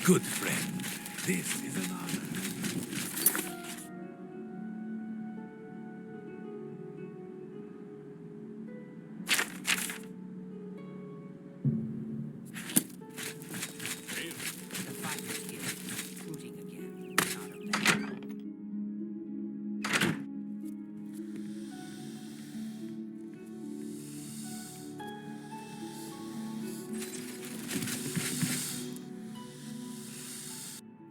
Good friend, this is an honor.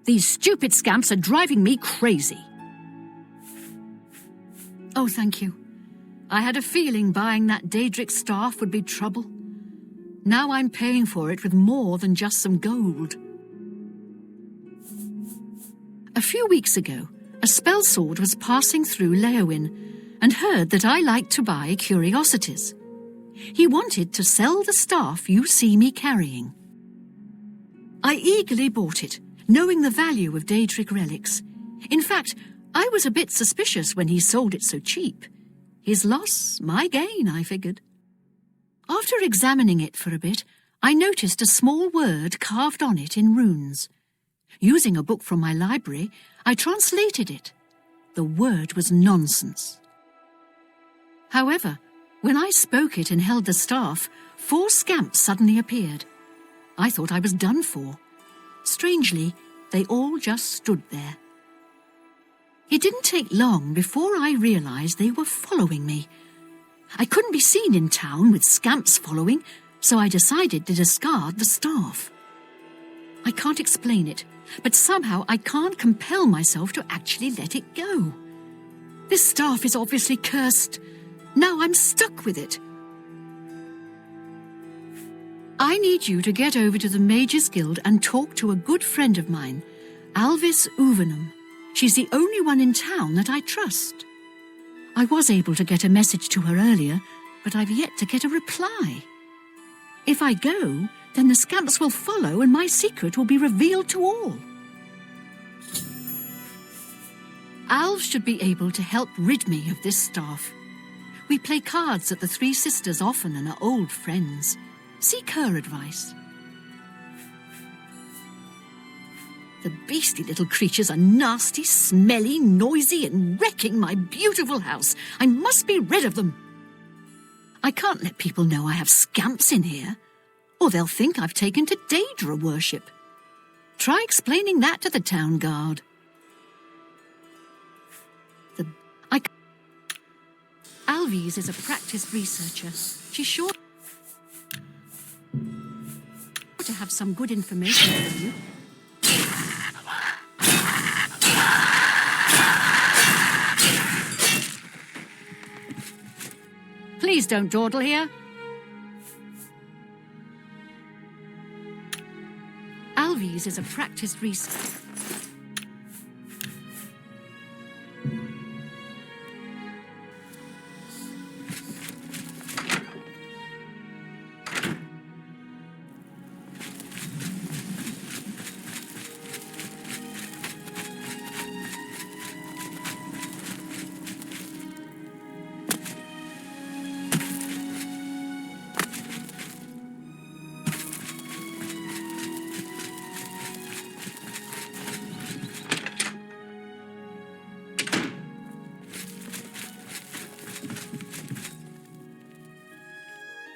These stupid scamps are driving me crazy. Oh, thank you. I had a feeling buying that Daedric staff would be trouble. Now I'm paying for it with more than just some gold. A few weeks ago, a spellsword was passing through Leowin and heard that I liked to buy curiosities. He wanted to sell the staff you see me carrying. I eagerly bought it, knowing the value of Daedric relics. In fact, I was a bit suspicious when he sold it so cheap. His loss, my gain, I figured. After examining it for a bit, I noticed a small word carved on it in runes. Using a book from my library, I translated it. The word was nonsense. However, when I spoke it and held the staff, 4 scamps suddenly appeared. I thought I was done for. Strangely, they all just stood there. It didn't take long before I realized they were following me. I couldn't be seen in town with scamps following, so I decided to discard the staff. I can't explain it, but somehow I can't compel myself to actually let it go. This staff is obviously cursed. Now I'm stuck with it. I need you to get over to the Mages Guild and talk to a good friend of mine, Alvis Uvenum. She's the only one in town that I trust. I was able to get a message to her earlier, but I've yet to get a reply. If I go, then the scamps will follow and my secret will be revealed to all. Alv should be able to help rid me of this staff. We play cards at the Three Sisters often and are old friends. Seek her advice. The beastly little creatures are nasty, smelly, noisy, and wrecking my beautiful house. I must be rid of them. I can't let people know I have scamps in here, or they'll think I've taken to Daedra worship. Try explaining that to the town guard. Alvis is a practiced researcher. She's sure to have some good information for you. Please don't dawdle here. Alvis is a practiced researcher.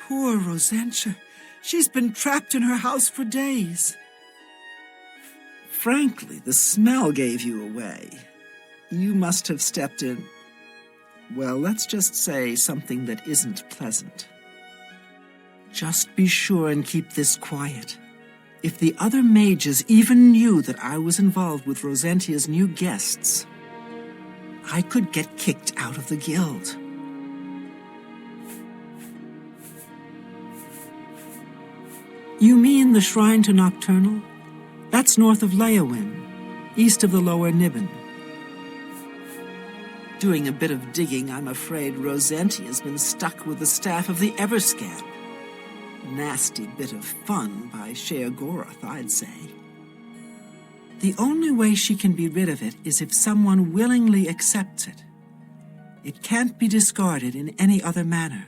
Poor Rosentia. She's been trapped in her house for days. Frankly, the smell gave you away. You must have stepped in, well, let's just say something that isn't pleasant. Just be sure and keep this quiet. If the other mages even knew that I was involved with Rosentia's new guests, I could get kicked out of the guild. You mean the Shrine to Nocturnal? That's north of Leowin, east of the Lower Nibbin. Doing a bit of digging, I'm afraid Rosentia's been stuck with the staff of the Everscamp. Nasty bit of fun by Sheogorath, I'd say. The only way she can be rid of it is if someone willingly accepts it. It can't be discarded in any other manner.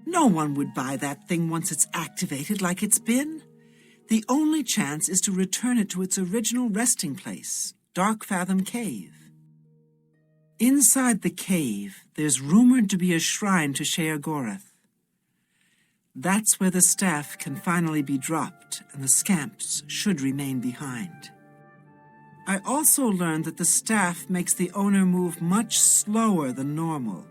No one would buy that thing once it's activated like it's been. The only chance is to return it to its original resting place, Darkfathom Cave. Inside the cave, there's rumored to be a shrine to Sheogorath. That's where the staff can finally be dropped, and the scamps should remain behind. I also learned that the staff makes the owner move much slower than normal.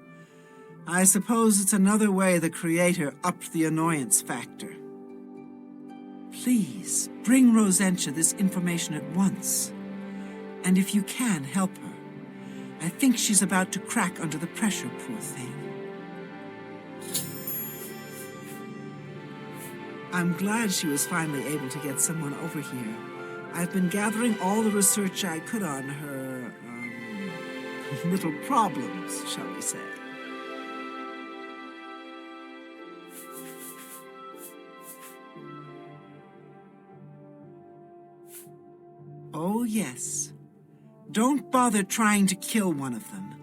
I suppose it's another way the creator upped the annoyance factor. Please, bring Rosentia this information at once. And if you can, help her. I think she's about to crack under the pressure, poor thing. I'm glad she was finally able to get someone over here. I've been gathering all the research I could on her, little problems, shall we say. Oh, yes. Don't bother trying to kill one of them.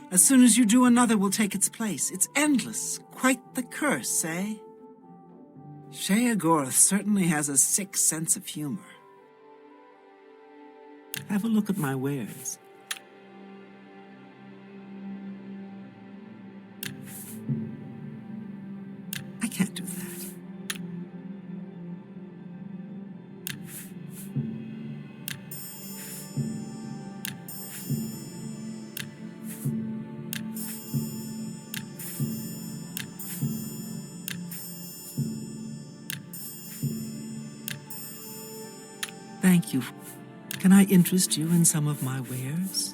As soon as you do, another will take its place. It's endless. Quite the curse, eh? Sheogorath certainly has a sick sense of humor. Have a look at my wares. I can't do that. Thank you. Can I interest you in some of my wares?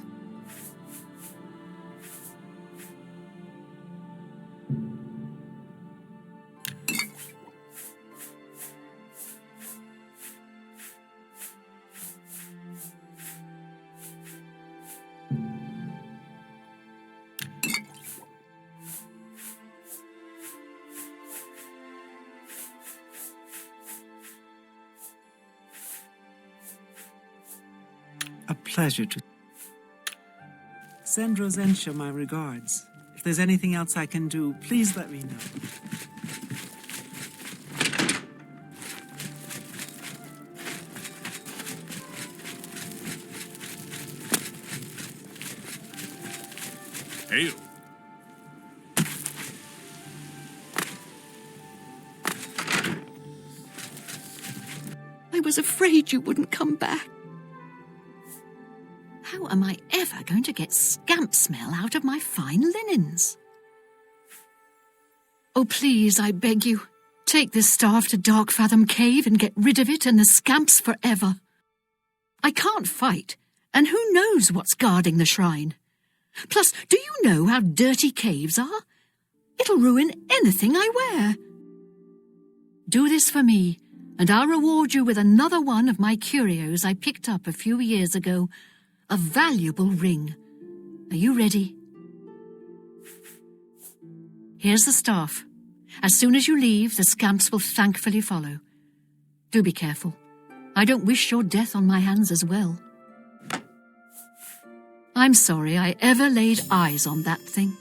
A pleasure to send Rosentia my regards. If there's anything else I can do, please let me know. Hail. I was afraid you wouldn't come back. How am I ever going to get scamp smell out of my fine linens? Oh, please, I beg you, take this staff to Darkfathom Cave and get rid of it and the scamps forever. I can't fight, and who knows what's guarding the shrine? Plus, do you know how dirty caves are? It'll ruin anything I wear. Do this for me, and I'll reward you with another one of my curios I picked up a few years ago. A valuable ring. Are you ready? Here's the staff. As soon as you leave, the scamps will thankfully follow. Do be careful. I don't wish your death on my hands as well. I'm sorry I ever laid eyes on that thing.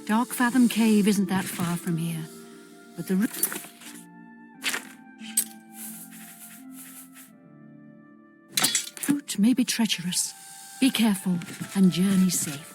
Darkfathom Cave isn't that far from here, but the route may be treacherous. Be careful and journey safe.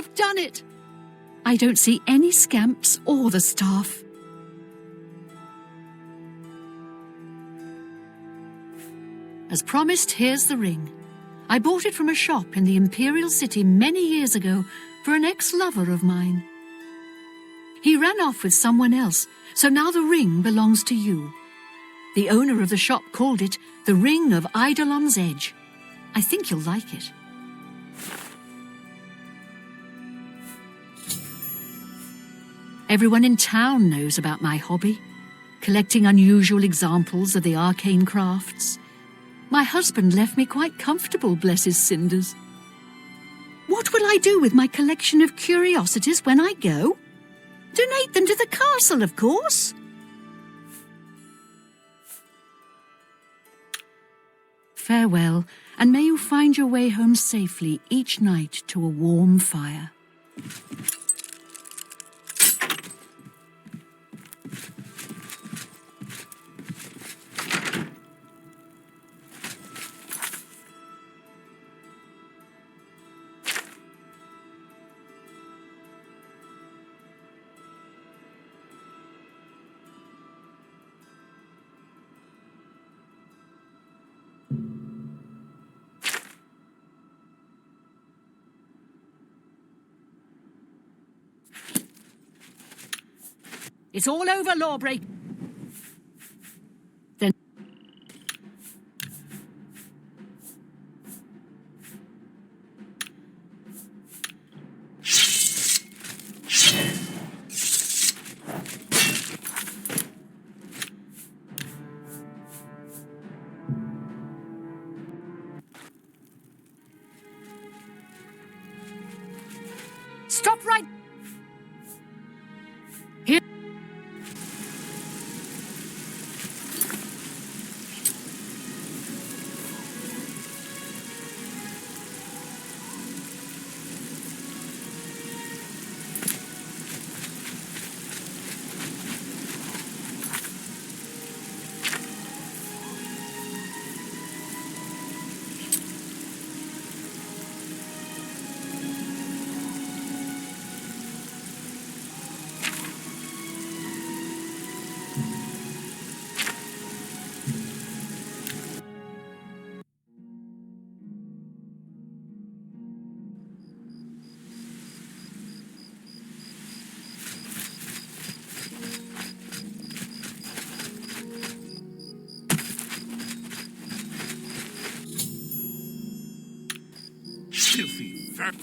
You've done it! I don't see any scamps or the staff. As promised, here's the ring. I bought it from a shop in the Imperial City many years ago for an ex-lover of mine. He ran off with someone else, so now the ring belongs to you. The owner of the shop called it the Ring of Eidolon's Edge. I think you'll like it. Everyone in town knows about my hobby, collecting unusual examples of the arcane crafts. My husband left me quite comfortable, bless his cinders. What will I do with my collection of curiosities when I go? Donate them to the castle, of course. Farewell, and may you find your way home safely each night to a warm fire. It's all over, Lawbreak. Then stop right here. Filthy fat.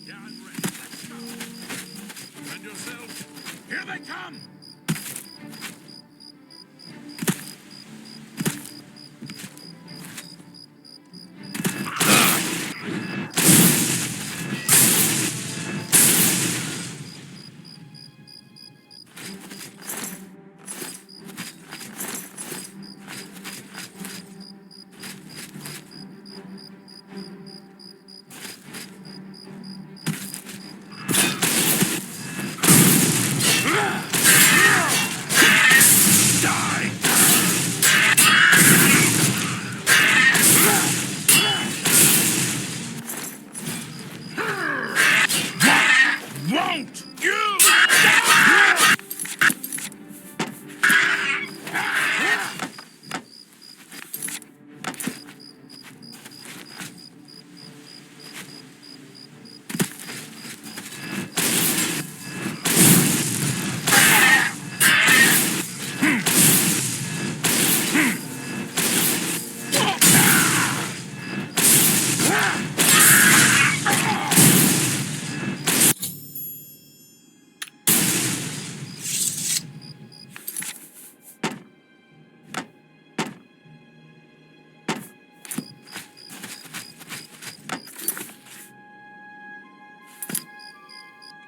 Yeah, I'm ready. Let's go. Defend yourselves. Here they come. Won't you?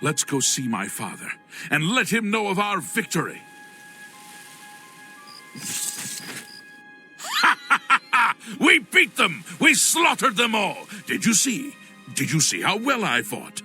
Let's go see my father, and let him know of our victory. them! We slaughtered them all! Did you see? Did you see how well I fought?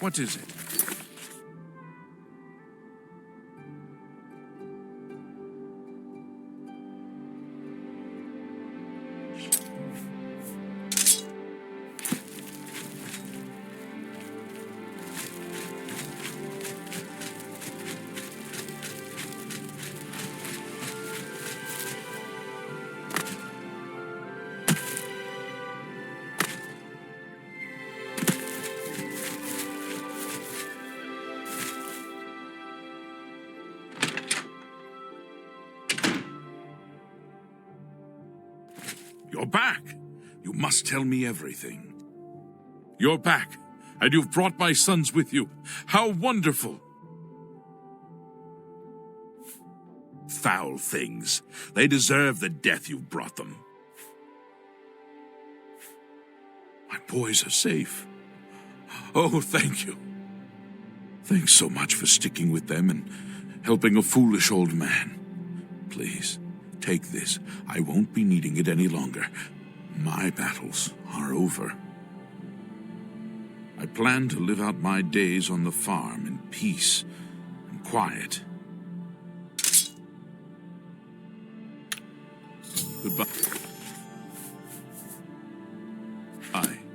What is it? You're back. You must tell me everything. You're back, and you've brought my sons with you. How wonderful! Foul things. They deserve the death you've brought them. My boys are safe. Oh, thank you. Thanks so much for sticking with them and helping a foolish old man. Please. Take this. I won't be needing it any longer. My battles are over. I plan to live out my days on the farm in peace and quiet. Goodbye. Bye.